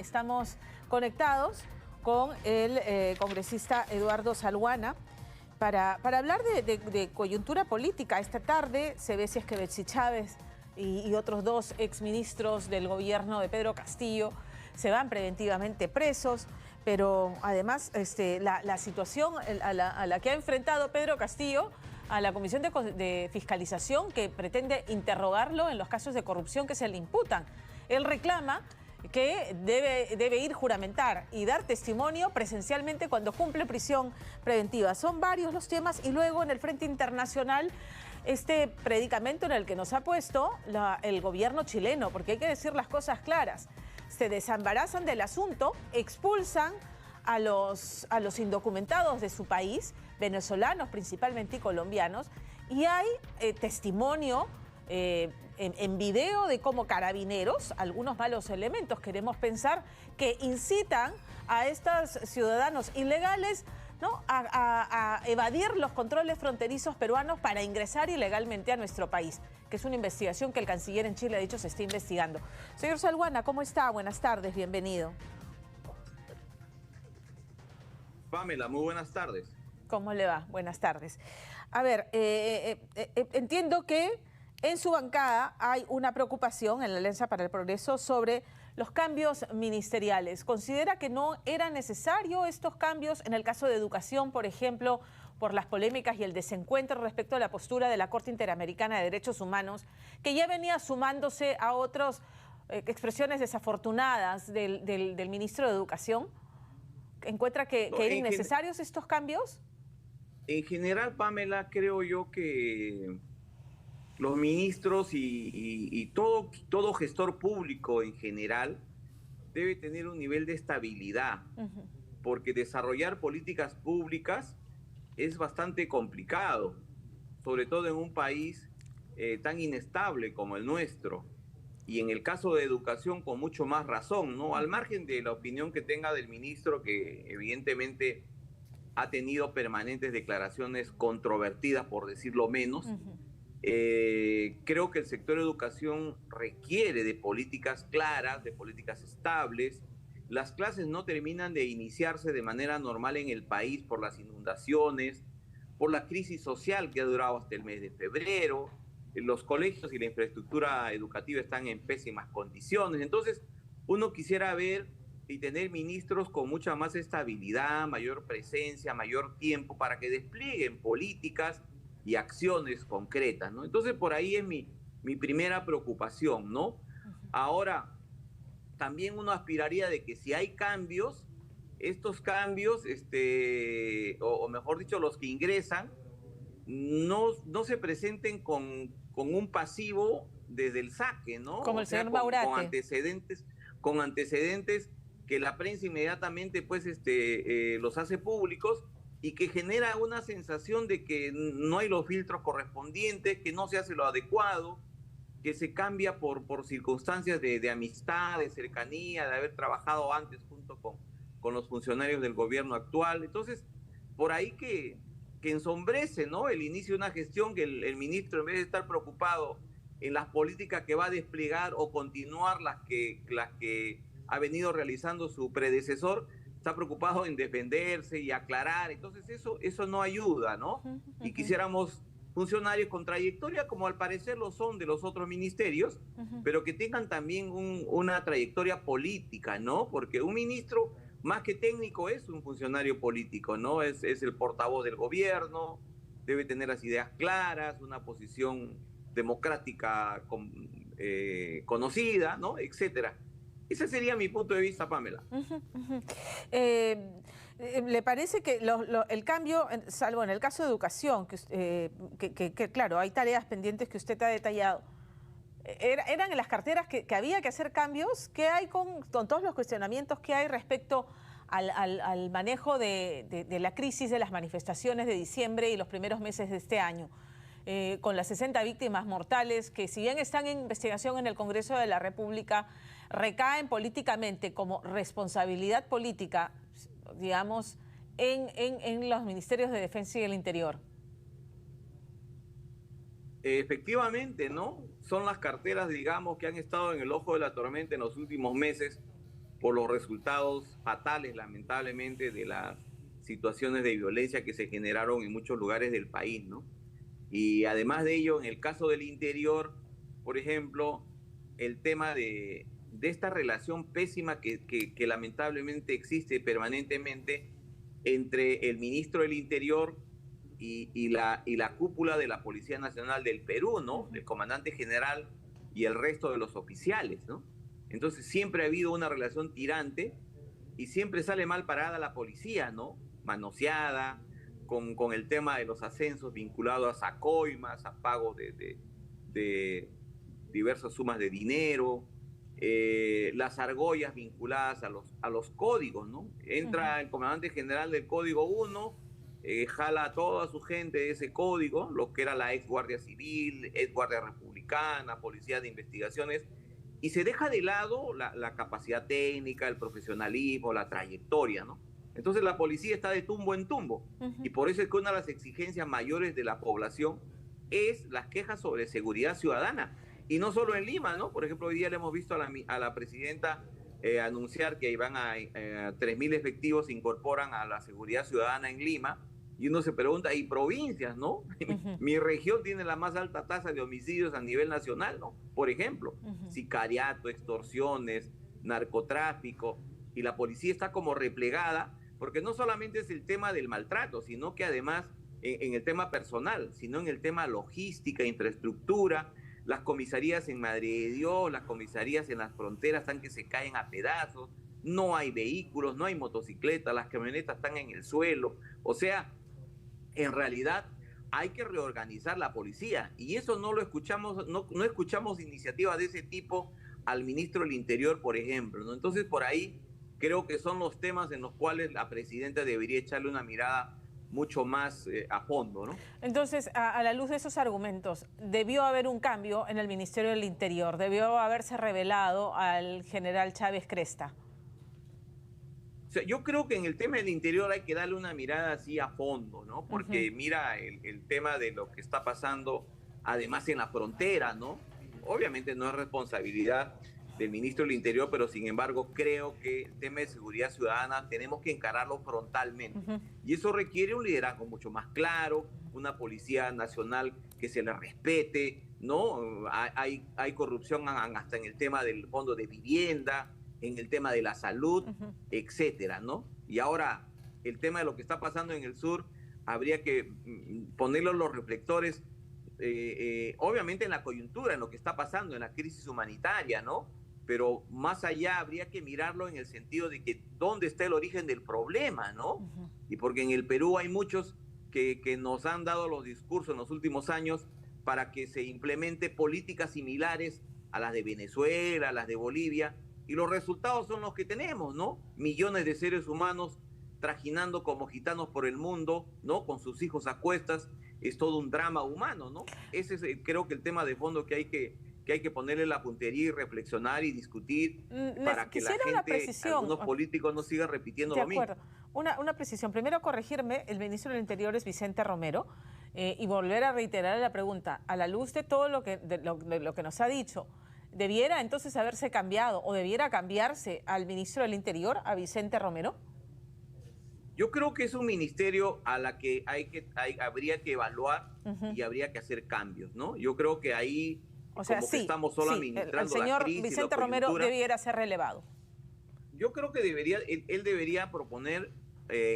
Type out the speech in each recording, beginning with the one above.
Estamos conectados con el congresista Eduardo Salguana para hablar de coyuntura política. Esta tarde se ve si es que Betsy Chávez y otros dos exministros del gobierno de Pedro Castillo se van preventivamente presos, pero además la situación a la que ha enfrentado Pedro Castillo a la Comisión de Fiscalización, que pretende interrogarlo en los casos de corrupción que se le imputan. Él reclama que debe ir juramentar y dar testimonio presencialmente cuando cumple prisión preventiva. Son varios los temas, y luego en el frente internacional este predicamento en el que nos ha puesto el gobierno chileno, porque hay que decir las cosas claras. Se desembarazan del asunto, expulsan a los indocumentados de su país, venezolanos principalmente y colombianos, y hay testimonio en video de cómo carabineros, algunos malos elementos, queremos pensar, que incitan a estos ciudadanos ilegales, ¿no?, a evadir los controles fronterizos peruanos para ingresar ilegalmente a nuestro país, que es una investigación que el canciller en Chile ha dicho se está investigando. Señor Salguana, ¿cómo está? Buenas tardes, bienvenido. Pamela, muy buenas tardes. ¿Cómo le va? Buenas tardes. A ver, entiendo que en su bancada hay una preocupación en la Alianza para el Progreso sobre los cambios ministeriales. ¿Considera que no era necesario estos cambios en el caso de educación, por ejemplo, por las polémicas y el desencuentro respecto a la postura de la Corte Interamericana de Derechos Humanos, que ya venía sumándose a otras expresiones desafortunadas del ministro de Educación? ¿Encuentra que eran innecesarios estos cambios? En general, Pamela, creo yo que los ministros y todo gestor público en general debe tener un nivel de estabilidad, porque desarrollar políticas públicas es bastante complicado, sobre todo en un país tan inestable como el nuestro. Y en el caso de educación, con mucho más razón, ¿no? Al margen de la opinión que tenga del ministro, que evidentemente ha tenido permanentes declaraciones controvertidas, por decirlo menos, creo que el sector educación requiere de políticas claras, de políticas estables. Las clases no terminan de iniciarse de manera normal en el país por las inundaciones, por la crisis social que ha durado hasta el mes de febrero. Los colegios y la infraestructura educativa están en pésimas condiciones. Entonces, uno quisiera ver y tener ministros con mucha más estabilidad, mayor presencia, mayor tiempo para que desplieguen políticas y acciones concretas, ¿no? Entonces, por ahí es mi primera preocupación, ¿no? Ahora, también uno aspiraría de que si hay cambios, estos cambios, o mejor dicho, los que ingresan, no se presenten con un pasivo desde el saque, ¿no? Como el señor Maurate. Con antecedentes que la prensa inmediatamente pues los hace públicos, y que genera una sensación de que no hay los filtros correspondientes, que no se hace lo adecuado, que se cambia por circunstancias de amistad, de cercanía, de haber trabajado antes junto con los funcionarios del gobierno actual. Entonces, por ahí que ensombrece, ¿no?, el inicio de una gestión, que el ministro, en vez de estar preocupado en las políticas que va a desplegar o continuar las que ha venido realizando su predecesor, está preocupado en defenderse y aclarar. Entonces eso no ayuda, ¿no? Y quisiéramos funcionarios con trayectoria, como al parecer lo son de los otros ministerios, pero que tengan también una trayectoria política, ¿no? Porque un ministro, más que técnico, es un funcionario político, ¿no? Es el portavoz del gobierno, debe tener las ideas claras, una posición democrática conocida, ¿no?, etcétera. Ese sería mi punto de vista, Pamela. ¿Le parece que el cambio, salvo en el caso de educación, que claro, hay tareas pendientes que usted ha detallado, eran en las carteras que había que hacer cambios? ¿Qué hay con todos los cuestionamientos que hay respecto al manejo de la crisis de las manifestaciones de diciembre y los primeros meses de este año? Con las 60 víctimas mortales que, si bien están en investigación en el Congreso de la República, recaen políticamente como responsabilidad política, digamos, en los ministerios de Defensa y del Interior. Efectivamente, ¿no? Son las carteras, digamos, que han estado en el ojo de la tormenta en los últimos meses, por los resultados fatales, lamentablemente, de las situaciones de violencia que se generaron en muchos lugares del país, ¿no? Y además de ello, en el caso del interior, por ejemplo, el tema de esta relación pésima que lamentablemente existe permanentemente entre el ministro del Interior y la cúpula de la Policía Nacional del Perú, ¿no? El comandante general y el resto de los oficiales, ¿no? Entonces siempre ha habido una relación tirante y siempre sale mal parada la policía, ¿no? Manoseada, con el tema de los ascensos vinculados a coimas, a pago de diversas sumas de dinero, las argollas vinculadas a los códigos, ¿no? Entra el comandante general del Código 1, jala a toda su gente de ese código, lo que era la ex Guardia Civil, ex Guardia Republicana, Policía de Investigaciones, y se deja de lado la capacidad técnica, el profesionalismo, la trayectoria, ¿no? Entonces la policía está de tumbo en tumbo. Y por eso es que una de las exigencias mayores de la población es las quejas sobre seguridad ciudadana. Y no solo en Lima, ¿no? Por ejemplo, hoy día le hemos visto a la presidenta anunciar que iban a 3.000 efectivos se incorporan a la seguridad ciudadana en Lima. Y uno se pregunta, ¿y provincias, no? Mi región tiene la más alta tasa de homicidios a nivel nacional, ¿no? Por ejemplo, sicariato, extorsiones, narcotráfico, y la policía está como replegada, porque no solamente es el tema del maltrato, sino que además en el tema personal, sino en el tema logística, infraestructura. Las comisarías en Madre de Dios, las comisarías en las fronteras están que se caen a pedazos, no hay vehículos, no hay motocicletas, las camionetas están en el suelo. O sea, en realidad hay que reorganizar la policía y eso no lo escuchamos, no escuchamos iniciativas de ese tipo al ministro del Interior, por ejemplo, ¿no? Entonces, por ahí creo que son los temas en los cuales la presidenta debería echarle una mirada mucho más a fondo, ¿no? Entonces, a la luz de esos argumentos, debió haber un cambio en el Ministerio del Interior, debió haberse revelado al general Chávez Cresta. O sea, yo creo que en el tema del interior hay que darle una mirada así a fondo, ¿no? Porque mira el tema de lo que está pasando, además en la frontera, ¿no? Obviamente no es responsabilidad del ministro del Interior, pero sin embargo creo que el tema de seguridad ciudadana tenemos que encararlo frontalmente. Y eso requiere un liderazgo mucho más claro, una policía nacional que se le respete, ¿no? Hay corrupción hasta en el tema del fondo de vivienda, en el tema de la salud, etcétera, ¿no? Y ahora, el tema de lo que está pasando en el sur, habría que ponerlo los reflectores, obviamente en la coyuntura, en lo que está pasando, en la crisis humanitaria, ¿no? Pero más allá habría que mirarlo en el sentido de que dónde está el origen del problema, ¿no? Y porque en el Perú hay muchos que nos han dado los discursos en los últimos años para que se implemente políticas similares a las de Venezuela, a las de Bolivia, y los resultados son los que tenemos, ¿no? Millones de seres humanos trajinando como gitanos por el mundo, ¿no? Con sus hijos a cuestas, es todo un drama humano, ¿no? Ese es creo que el tema de fondo que hay que ponerle la puntería y reflexionar y discutir para que la gente, algunos políticos no sigan repitiendo lo mismo. Una precisión. Primero corregirme, el ministro del Interior es Vicente Romero, y volver a reiterar la pregunta, a la luz de todo lo que nos ha dicho, ¿debiera entonces haberse cambiado o debiera cambiarse al ministro del Interior, a Vicente Romero? Yo creo que es un ministerio a la que habría que evaluar y habría que hacer cambios, ¿no? Yo creo que ahí, o sea, como que estamos solo administrando el señor la crisis, Vicente Romero debiera ser relevado. Yo creo que él debería proponer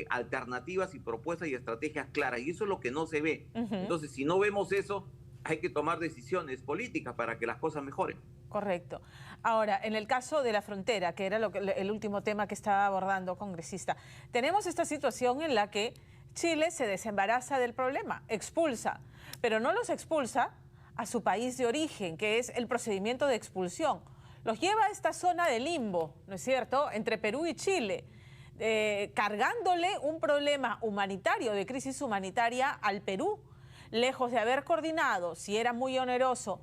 alternativas y propuestas y estrategias claras, y eso es lo que no se ve. Entonces, si no vemos eso, hay que tomar decisiones políticas para que las cosas mejoren. Correcto. Ahora, en el caso de la frontera, que era el último tema que estaba abordando, congresista, tenemos esta situación en la que Chile se desembaraza del problema, expulsa, pero no los expulsa a su país de origen, que es el procedimiento de expulsión. Los lleva a esta zona de limbo, ¿no es cierto?, entre Perú y Chile, cargándole un problema humanitario, de crisis humanitaria al Perú, lejos de haber coordinado, si era muy oneroso,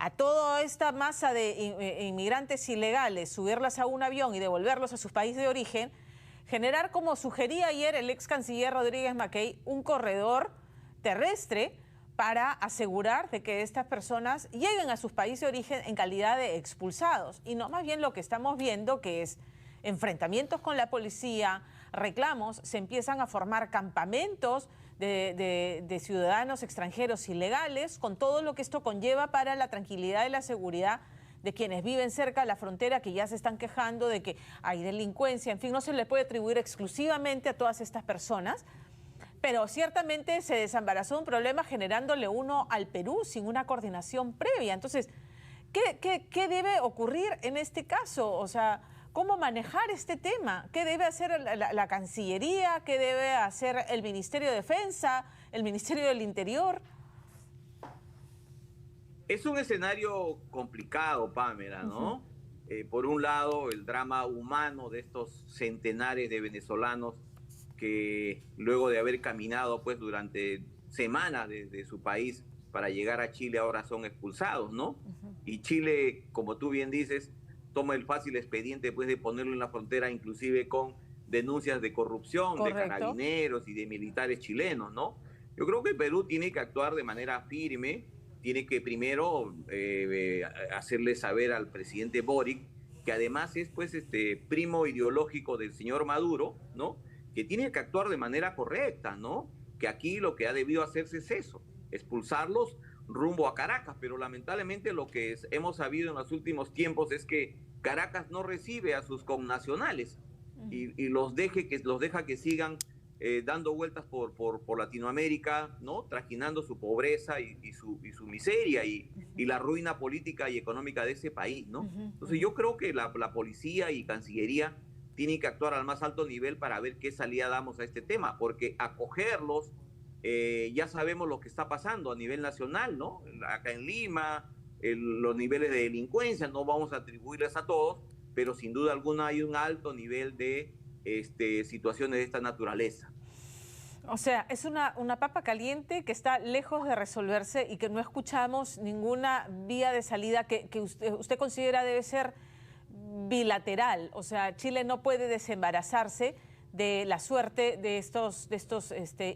a toda esta masa de inmigrantes ilegales, subirlas a un avión y devolverlos a sus países de origen, generar, como sugería ayer el ex canciller Rodríguez Mackey, un corredor terrestre para asegurar de que estas personas lleguen a sus países de origen en calidad de expulsados, y no más bien lo que estamos viendo, que es enfrentamientos con la policía, reclamos, se empiezan a formar campamentos de ciudadanos extranjeros ilegales, con todo lo que esto conlleva para la tranquilidad y la seguridad de quienes viven cerca de la frontera, que ya se están quejando de que hay delincuencia. En fin, no se le puede atribuir exclusivamente a todas estas personas, pero ciertamente se desembarazó un problema generándole uno al Perú sin una coordinación previa. Entonces, ¿qué debe ocurrir en este caso? O sea, ¿cómo manejar este tema? ¿Qué debe hacer la Cancillería? ¿Qué debe hacer el Ministerio de Defensa? ¿El Ministerio del Interior? Es un escenario complicado, Pamela, ¿no? Por un lado, el drama humano de estos centenares de venezolanos que luego de haber caminado pues durante semanas desde su país para llegar a Chile ahora son expulsados, ¿no? Y Chile, como tú bien dices, toma el fácil expediente pues de ponerlo en la frontera, inclusive con denuncias de corrupción. Correcto. De carabineros y de militares chilenos, ¿no? Yo creo que Perú tiene que actuar de manera firme, tiene que primero hacerle saber al presidente Boric, que además es pues primo ideológico del señor Maduro, ¿no? Que tiene que actuar de manera correcta, ¿no? Que aquí lo que ha debido hacerse es eso, expulsarlos rumbo a Caracas, pero lamentablemente lo que hemos sabido en los últimos tiempos es que Caracas no recibe a sus connacionales y los deja que sigan dando vueltas por Latinoamérica, ¿no? Trajinando su pobreza y su miseria y la ruina política y económica de ese país, ¿no? Entonces yo creo que la policía y Cancillería tienen que actuar al más alto nivel para ver qué salida damos a este tema, porque acogerlos, ya sabemos lo que está pasando a nivel nacional, ¿no? Acá en Lima, los niveles de delincuencia, no vamos a atribuirles a todos, pero sin duda alguna hay un alto nivel de situaciones de esta naturaleza. O sea, es una papa caliente que está lejos de resolverse y que no escuchamos ninguna vía de salida que usted considera debe ser bilateral. O sea, Chile no puede desembarazarse de la suerte de estos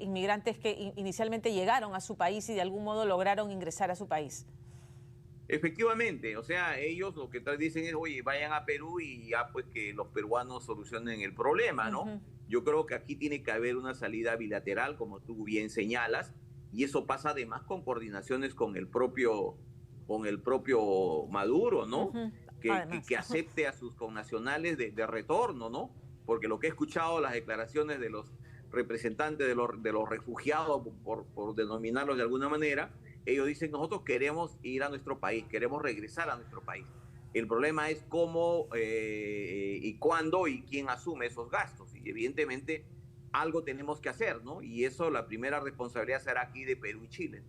inmigrantes que inicialmente llegaron a su país y de algún modo lograron ingresar a su país. Efectivamente, o sea, ellos lo que dicen es, oye, vayan a Perú y ya pues que los peruanos solucionen el problema, ¿no? Yo creo que aquí tiene que haber una salida bilateral, como tú bien señalas, y eso pasa además con coordinaciones con el propio Maduro, ¿no? Que acepte a sus connacionales de retorno, ¿no? Porque lo que he escuchado, las declaraciones de los representantes de los refugiados, por denominarlos de alguna manera, ellos dicen, nosotros queremos ir a nuestro país, queremos regresar a nuestro país. El problema es cómo y cuándo y quién asume esos gastos. Y evidentemente algo tenemos que hacer, ¿no? Y eso, la primera responsabilidad será aquí de Perú y Chile.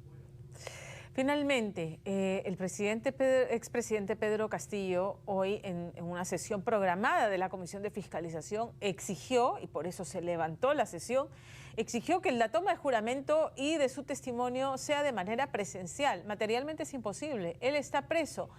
Finalmente, el expresidente Pedro Castillo, hoy en una sesión programada de la Comisión de Fiscalización, exigió, y por eso se levantó la sesión, exigió que la toma de juramento y de su testimonio sea de manera presencial. Materialmente es imposible, él está preso.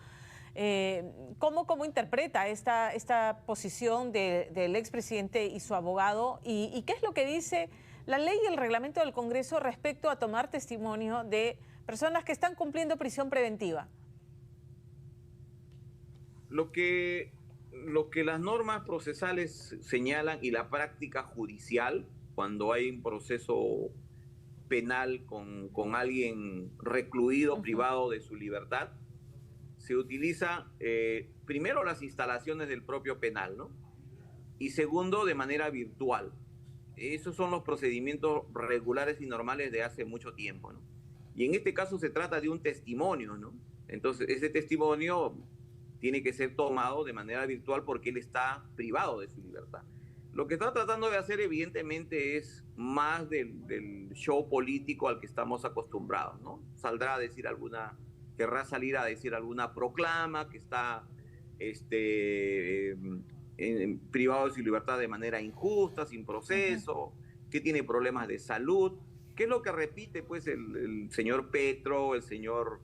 ¿Cómo interpreta esta posición del expresidente y su abogado? ¿Y qué es lo que dice la ley y el reglamento del Congreso respecto a tomar testimonio de personas que están cumpliendo prisión preventiva? Lo que las normas procesales señalan y la práctica judicial, cuando hay un proceso penal con alguien recluido, privado de su libertad, se utiliza primero las instalaciones del propio penal, ¿no? Y segundo, de manera virtual. Esos son los procedimientos regulares y normales de hace mucho tiempo, ¿no? Y en este caso se trata de un testimonio, ¿no? Entonces, ese testimonio tiene que ser tomado de manera virtual porque él está privado de su libertad. Lo que está tratando de hacer, evidentemente, es más del show político al que estamos acostumbrados, ¿no? Querrá salir a decir alguna proclama que está privado de su libertad de manera injusta, sin proceso, que tiene problemas de salud. ¿Qué es lo que repite pues el señor Petro, el señor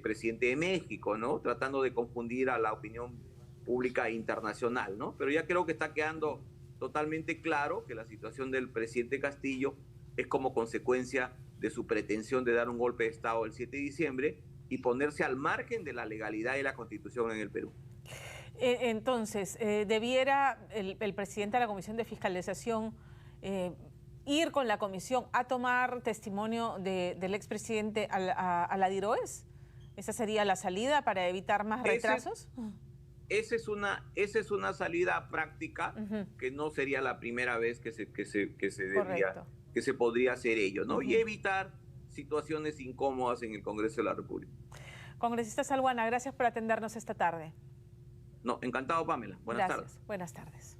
presidente de México, ¿no? Tratando de confundir a la opinión pública internacional, ¿no? Pero ya creo que está quedando totalmente claro que la situación del presidente Castillo es como consecuencia de su pretensión de dar un golpe de Estado el 7 de diciembre y ponerse al margen de la legalidad y la Constitución en el Perú. Entonces, ¿debiera el presidente de la Comisión de Fiscalización ir con la comisión a tomar testimonio del expresidente a la DIROES? ¿Esa sería la salida para evitar más retrasos? Esa es una salida práctica que no sería la primera vez que se podría hacer ello, ¿no? Y evitar situaciones incómodas en el Congreso de la República. Congresista Salguana, gracias por atendernos esta tarde. No, encantado, Pamela. Buenas tardes. Buenas tardes.